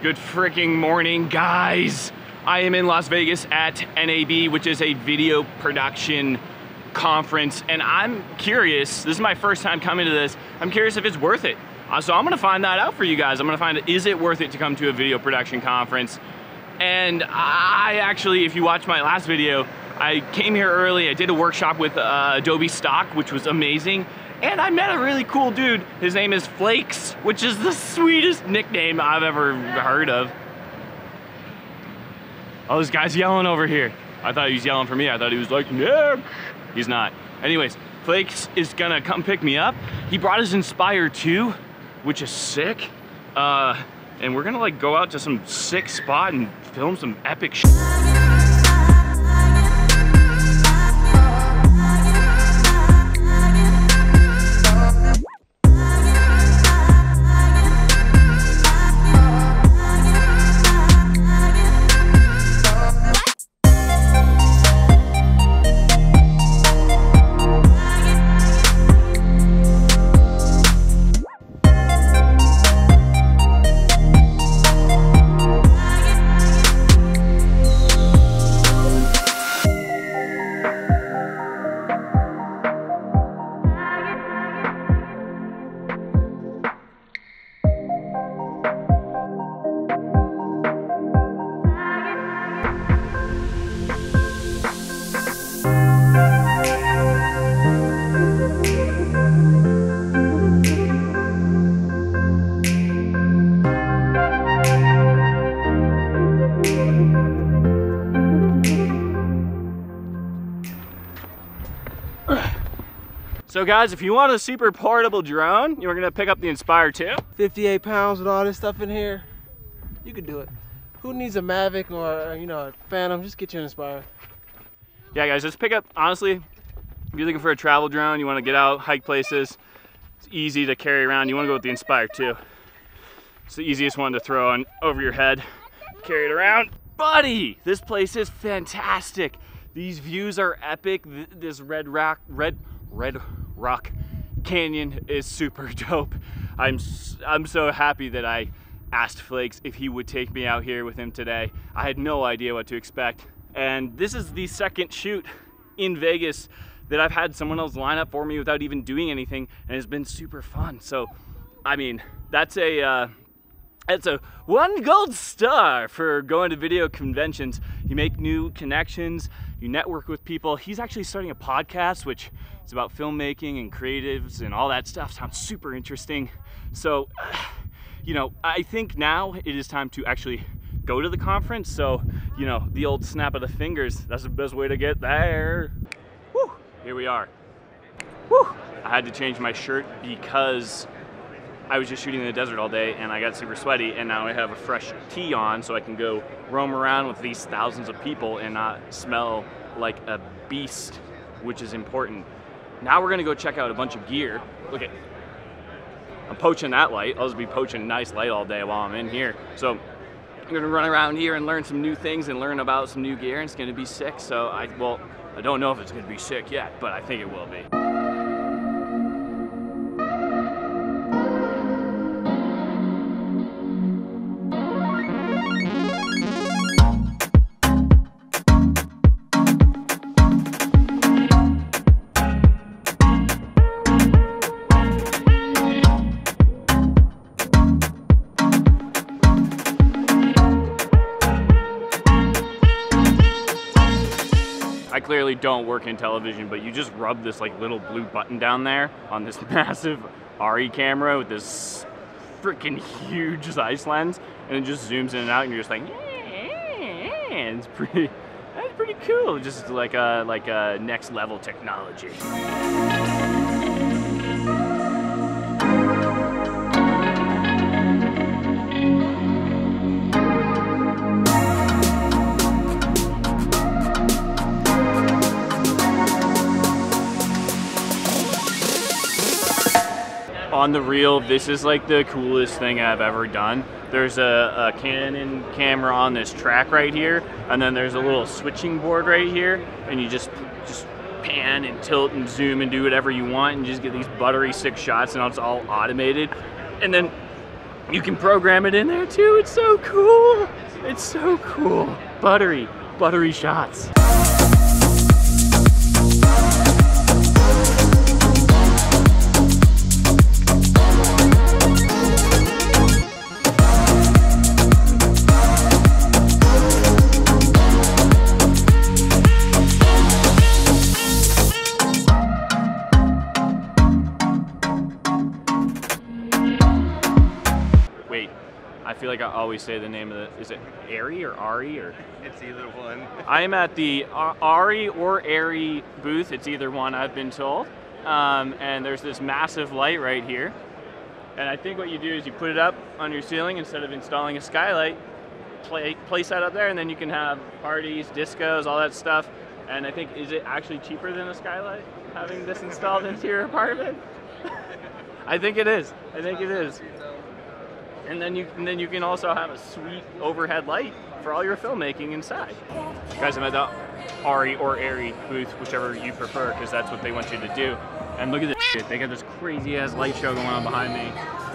Good freaking morning, guys. I am in Las Vegas at NAB, which is a video production conference, and I'm curious, this is my first time coming to this, I'm curious if it's worth it. So I'm gonna find that out for you guys. I'm gonna find out, is it worth it to come to a video production conference? And I actually, if you watched my last video, I came here early, I did a workshop with Adobe Stock, which was amazing. And I met a really cool dude. His name is Flakes, which is the sweetest nickname I've ever heard of. Oh, this guy's yelling over here. I thought he was yelling for me. I thought he was like, Nick. He's not. Anyways, Flakes is gonna come pick me up. He brought his Inspire 2, which is sick. And we're gonna like go out to some sick spot and film some epic shit. So guys, if you want a super portable drone, you're gonna pick up the Inspire 2. 58 pounds with all this stuff in here, you could do it. Who needs a Mavic or, you know, a Phantom? Just get you an Inspire. Yeah guys, just pick up, honestly, if you're looking for a travel drone, you wanna get out, hike places, it's easy to carry around, you wanna go with the Inspire 2. It's the easiest one to throw on over your head, carry it around. Buddy, this place is fantastic. These views are epic. This Red Rock Canyon is super dope. I'm so happy that I asked Flakes if he would take me out here with him today. I had no idea what to expect. And this is the second shoot in Vegas that I've had someone else line up for me without even doing anything, and it's been super fun. So, I mean, that's a 1 gold star for going to video conventions. You make new connections, you network with people. He's actually starting a podcast, which is about filmmaking and creatives and all that stuff. Sounds super interesting. So, you know, I think now it is time to actually go to the conference. So, you know, the old snap of the fingers, that's the best way to get there. Woo, here we are. Woo, I had to change my shirt because I was just shooting in the desert all day and I got super sweaty, and now I have a fresh tee on so I can go roam around with these thousands of people and not smell like a beast, which is important. Now we're gonna go check out a bunch of gear. Look at, I'm poaching that light. I'll just be poaching a nice light all day while I'm in here. So I'm gonna run around here and learn some new things and learn about some new gear, and it's gonna be sick. So I don't know if it's gonna be sick yet, but I think it will be. I clearly don't work in television, but you just rub this like little blue button down there on this massive Arri camera with this freaking huge Zeiss lens, and it just zooms in and out, and you're just like, yeah, it's pretty, that's pretty cool. Just like a next level technology. On the real, this is like the coolest thing I've ever done. There's a Canon camera on this track right here, and then there's a little switching board right here, and you just pan and tilt and zoom and do whatever you want, and just get these buttery sick shots, and it's all automated. And then You can program it in there too. It's so cool. It's so cool. Buttery shots. I feel like I always say the name of the, is it Arri or Arri or? It's either one. I am at the Arri or Arri booth. It's either one, I've been told. And there's this massive light right here. And I think what you do is you put it up on your ceiling instead of installing a skylight, place that up there, and then you can have parties, discos, all that stuff. And I think, is it actually cheaper than a skylight, having this installed into your apartment? I think it is. I think it is. And then you can also have a sweet overhead light for all your filmmaking inside. Guys, I'm at the Arri or Arri booth, whichever you prefer, because that's what they want you to do. And look at this shit. They got this crazy ass light show going on behind me.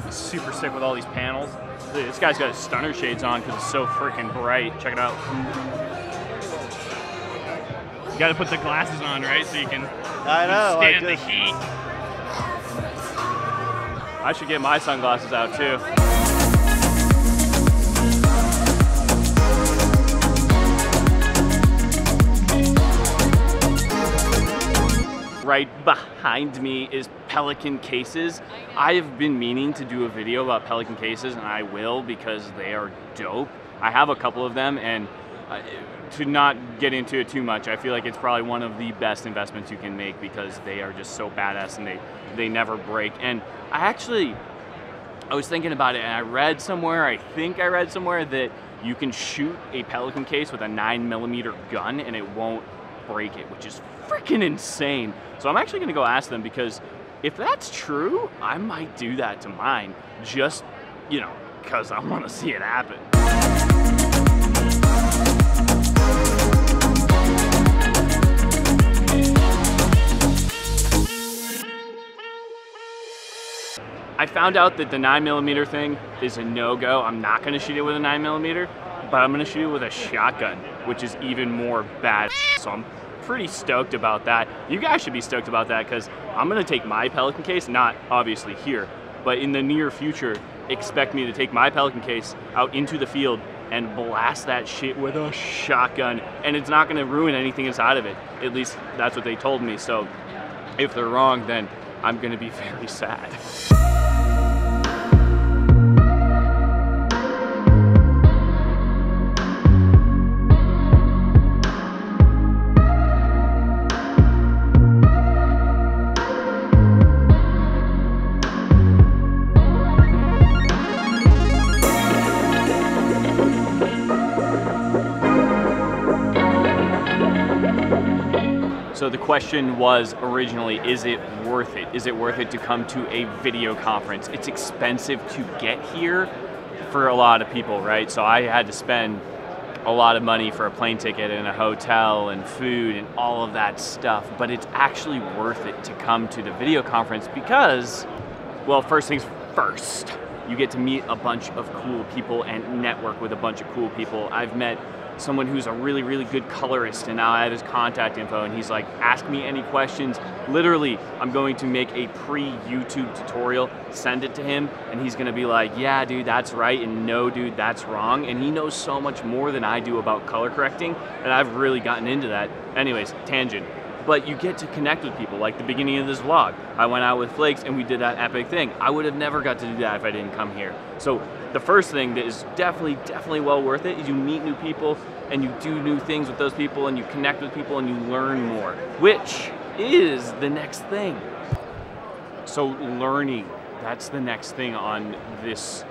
It's super sick with all these panels. This guy's got his stunner shades on because it's so freaking bright. Check it out. You gotta put the glasses on, right? So you can stand the heat. I should get my sunglasses out too. Right behind me is Pelican Cases. I have been meaning to do a video about Pelican Cases, and I will because they are dope. I have a couple of them, and to not get into it too much, I feel like it's probably one of the best investments you can make because they are just so badass and they never break. And I was thinking about it, and I read somewhere, I think I read somewhere, that you can shoot a Pelican case with a 9mm gun and it won't break it, which is freaking insane. So I'm actually gonna go ask them, because if that's true, I might do that to mine, just, you know, because I want to see it happen. I found out that the 9mm thing is a no-go. I'm not gonna shoot it with a 9mm, but I'm gonna shoot it with a shotgun, which is even more bad. So I'm pretty stoked about that. You guys should be stoked about that, because I'm gonna take my Pelican case, not obviously here, but in the near future, expect me to take my Pelican case out into the field and blast that shit with a shotgun, and it's not gonna ruin anything inside of it. At least that's what they told me. So if they're wrong, then I'm gonna be very sad. So the question was originally, is it worth it? Is it worth it to come to a video conference? It's expensive to get here for a lot of people, right? So I had to spend a lot of money for a plane ticket and a hotel and food and all of that stuff, but it's actually worth it to come to the video conference because, well, first things first, you get to meet a bunch of cool people and network with a bunch of cool people. I've met someone who's a really, really good colorist, and now I have his contact info, and he's like, ask me any questions. Literally, I'm going to make a pre-YouTube tutorial, send it to him, and he's gonna be like, yeah, dude, that's right, and no, dude, that's wrong. And he knows so much more than I do about color correcting, and I've really gotten into that. Anyways, tangent. But you get to connect with people, like the beginning of this vlog. I went out with Flakes and we did that epic thing. I would have never got to do that if I didn't come here. So the first thing that is definitely well worth it is you meet new people and you do new things with those people and you connect with people and you learn more, which is the next thing. So learning, that's the next thing on this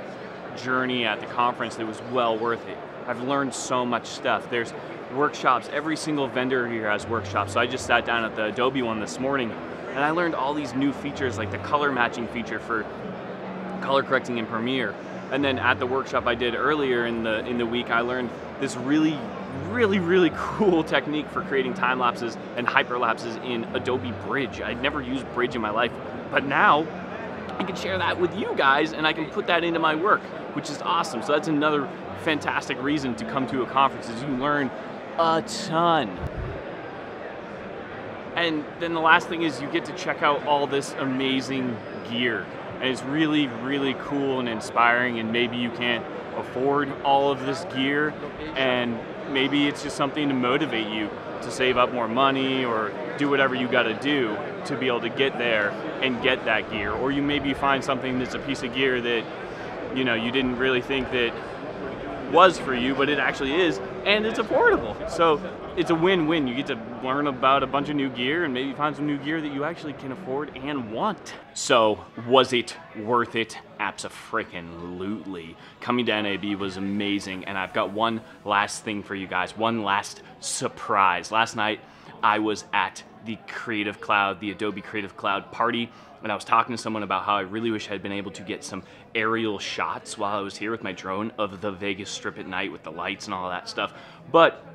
journey at the conference that was well worth it. I've learned so much stuff. There's workshops, every single vendor here has workshops. So I just sat down at the Adobe one this morning and I learned all these new features, like the color matching feature for color correcting in Premiere. And then at the workshop I did earlier in the week, I learned this really cool technique for creating time lapses and hyperlapses in Adobe Bridge. I'd never used Bridge in my life, but now I can share that with you guys, and I can put that into my work, which is awesome. So that's another fantastic reason to come to a conference, is you learn a ton. And then the last thing is you get to check out all this amazing gear. And it's really, really cool and inspiring, and maybe you can't afford all of this gear, and maybe it's just something to motivate you to save up more money or do whatever you got to do to be able to get there and get that gear. Or you maybe find something that's a piece of gear that, you know, you didn't really think that was for you, but it actually is, and it's affordable. So it's a win-win. You get to learn about a bunch of new gear and maybe find some new gear that you actually can afford and want. So was it worth it? Abso-freaking-lutely. Coming to NAB was amazing, and I've got one last thing for you guys, one last surprise. Last night I was at the Creative Cloud, the Adobe Creative Cloud party, and I was talking to someone about how I really wish I'd been able to get some aerial shots while I was here with my drone of the Vegas Strip at night with the lights and all that stuff, but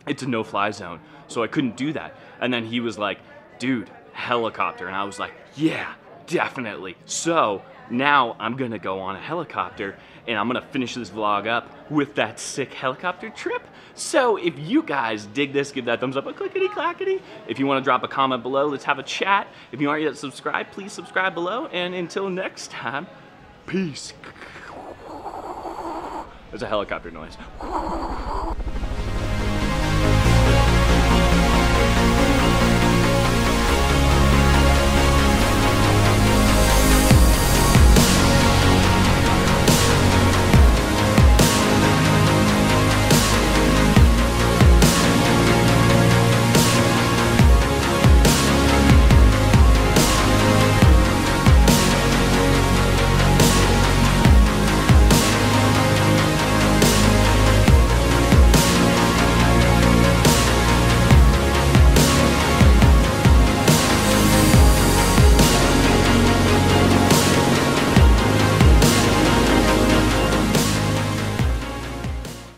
it's a no-fly zone, so I couldn't do that. And then he was like, dude, helicopter, and I was like, yeah, definitely. So now I'm gonna go on a helicopter, and I'm gonna finish this vlog up with that sick helicopter trip. So if you guys dig this, give that thumbs up, a clickety-clackety. If you wanna drop a comment below, let's have a chat. If you aren't yet subscribed, please subscribe below, and until next time, peace. There's a helicopter noise.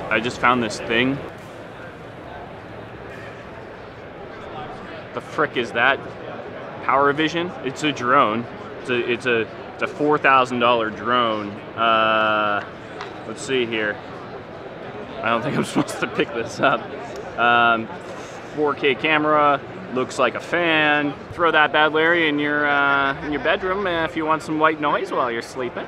I just found this thing. The frick is that? Power Vision? It's a drone. It's a $4,000 drone. Let's see here. I don't think I'm supposed to pick this up. 4K camera, looks like a fan. Throw that bad Larry in your bedroom if you want some white noise while you're sleeping.